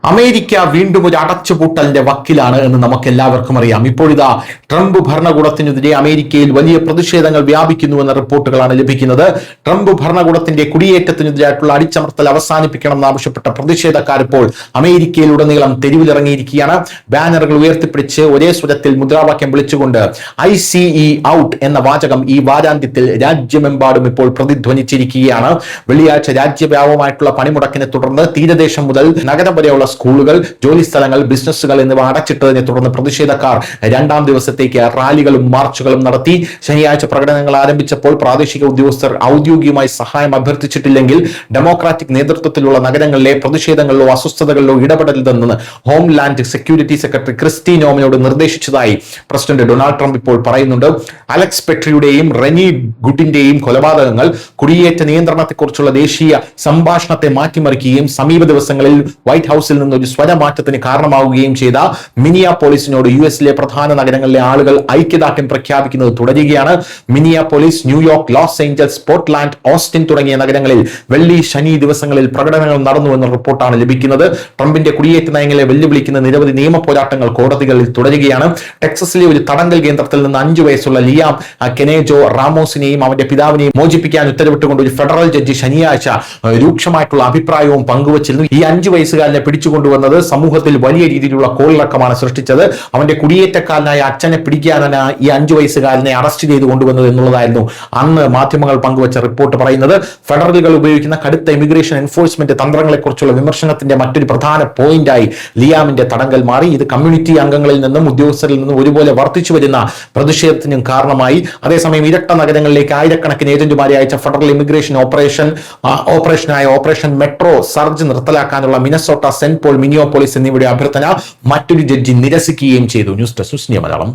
America വീണ്ടും ഒരു അടച്ചുപൂട്ടലിന്റെ വക്കിലാണ് എന്ന് നമുക്ക് എല്ലാവർക്കും അറിയാം. ഇപ്പോഴിതാ ട്രംപ് ഭരണകൂടത്തിനെതിരെ അമേരിക്കയിൽ വലിയ പ്രതിഷേധങ്ങൾ വ്യാപിക്കുന്നുവെന്ന റിപ്പോർട്ടുകളാണ് ലഭിക്കുന്നത്. ട്രംപ് ഭരണകൂടത്തിന്റെ കുടിയേറ്റത്തിനെതിരായിട്ടുള്ള അടിച്ചമർത്തൽ അവസാനിപ്പിക്കണമെന്ന് ആവശ്യപ്പെട്ട പ്രതിഷേധക്കാർ ഇപ്പോൾ അമേരിക്കയിലുടനീളം തെരുവിലിറങ്ങിയിരിക്കുകയാണ്. ബാനറുകൾ ഉയർത്തിപ്പിടിച്ച് ഒരേ സ്വരത്തിൽ മുദ്രാവാക്യം വിളിച്ചുകൊണ്ട് ICE ഔട്ട് എന്ന വാചകം ഈ വാരാന്ത്യത്തിൽ രാജ്യമെമ്പാടും ഇപ്പോൾ പ്രതിധ്വനിച്ചിരിക്കുകയാണ്. വെള്ളിയാഴ്ച രാജ്യവ്യാപകമായിട്ടുള്ള പണിമുടക്കിനെ തുടർന്ന് തീരദേശം മുതൽ നഗരം വരെയുള്ള സ്കൂളുകൾ, ജോലിസ്ഥലങ്ങൾ, ബിസിനസ്സുകൾ എന്നിവ അടച്ചിട്ടതിനെ തുടർന്ന് പ്രതിഷേധക്കാർ രണ്ടാം ദിവസത്തേക്ക് റാലികളും മാർച്ചുകളും നടത്തി. ശനിയാഴ്ച പ്രകടനങ്ങൾ ആരംഭിച്ചപ്പോൾ പ്രാദേശിക ഉദ്യോഗസ്ഥർ ഔദ്യോഗികമായി സഹായം അഭ്യർത്ഥിച്ചിട്ടില്ലെങ്കിൽ ഡെമോക്രാറ്റിക് നേതൃത്വത്തിലുള്ള നഗരങ്ങളിലെ പ്രതിഷേധങ്ങളിലോ അസ്വസ്ഥതകളിലോ ഇടപെടരുതെന്ന് ഹോംലാൻഡ് സെക്യൂരിറ്റി സെക്രട്ടറി ക്രിസ്റ്റി നോമിനോട് നിർദ്ദേശിച്ചതായി പ്രസിഡന്റ് ഡൊണാൾഡ് ട്രംപ് ഇപ്പോൾ പറയുന്നുണ്ട്. അലക്സ് പെട്രിയുടെയും റെനി ഗുഡിന്റെയും കൊലപാതകങ്ങൾ കുടിയേറ്റ നിയന്ത്രണത്തെക്കുറിച്ചുള്ള ദേശീയ സംഭാഷണത്തെ മാറ്റിമറിക്കുകയും സമീപ ദിവസങ്ങളിൽ വൈറ്റ് ഹൌസിൽ നിന്ന് ഒരു സ്വരമാറ്റത്തിന് കാരണമാവുകയും ചെയ്ത മിനിയാപോളിസിനോട് യുഎസിലെ പ്രധാന നഗരങ്ങളിലെ ആളുകൾ ഐക്യദാർഢ്യം പ്രഖ്യാപിക്കുന്നത് തുടരുകയാണ്. Minneapolis, New York, Los Angeles, Portland, Austin തുടങ്ങിയ നഗരങ്ങളിൽ വെള്ളി, ശനി ദിവസങ്ങളിൽ പ്രകടനങ്ങൾ നടന്നുവെന്ന റിപ്പോർട്ടാണ് ലഭിക്കുന്നത്. ട്രംപിന്റെ കുടിയേറ്റ നയങ്ങളെ വെല്ലുവിളിക്കുന്ന നിരവധി നിയമ പോരാട്ടങ്ങൾ കോടതികളിൽ തുടരുകയാണ്. ടെക്സസിലെ ഒരു തടങ്കൽ കേന്ദ്രത്തിൽ നിന്ന് 5 വയസ്സുള്ള ലിയാം കെനേജോ റാമോസിനെയും അവന്റെ പിതാവിനെയും മോചിപ്പിക്കാൻ ഉത്തരവിട്ടുകൊണ്ട് ഒരു ഫെഡറൽ ജഡ്ജി ശനിയാഴ്ച രൂക്ഷമായിട്ടുള്ള അഭിപ്രായവും പങ്കുവച്ചിരുന്നു. ഈ 5 വയസ്സുകാരനെ പിടിച്ചുകൊണ്ടുവന്നത് സമൂഹത്തിൽ വലിയ രീതിയിലുള്ള കോളിളക്കമാണ് സൃഷ്ടിച്ചത്. അവന്റെ കുടിയേറ്റക്കാരനായ അച്ഛനെ പിടിക്കാനാണ് ഈ 5 വയസ്സുകാരനെ അറസ്റ്റ് ചെയ്ത് കൊണ്ടുവന്നത് എന്നുള്ളതായിരുന്നു അന്ന് മാധ്യമങ്ങൾ പങ്കുവച്ച റിപ്പോർട്ട് പറയുന്നത്. ഫെഡറലുകൾ ഉപയോഗിക്കുന്ന കടുത്ത ഇമിഗ്രേഷൻ എൻഫോഴ്സ്മെന്റ് തന്ത്രങ്ങളെക്കുറിച്ചുള്ള വിമർശനത്തിന്റെ മറ്റൊരു പ്രധാന പോയിന്റായി ലിയാമിന്റെ തടങ്കൽ മാറി. ഇത് കമ്മ്യൂണിറ്റി അംഗങ്ങളിൽ നിന്നും ഉദ്യോഗസ്ഥരിൽ നിന്നും ഒരുപോലെ വർദ്ധിച്ചു വരുന്ന പ്രതിഷേധത്തിനും കാരണമായി. അതേസമയം ഇരട്ട നഗരങ്ങളിലേക്ക് ആയിരക്കണക്കിന് ഏജന്റുമാരെ അയച്ച ഫെഡറൽ ഇമിഗ്രേഷൻ ഓപ്പറേഷനായ ഓപ്പറേഷൻ മെട്രോ സർജ് നിർത്തലാക്കാനുള്ള മിനസോട്ട, സെന്റ് പോൾ, മിനിയോപോളിസ് എന്നിവയുടെ അഭ്യർത്ഥന മറ്റൊരു ജഡ്ജി നിരസിക്കുകയും ചെയ്തു. News desk Malayalam.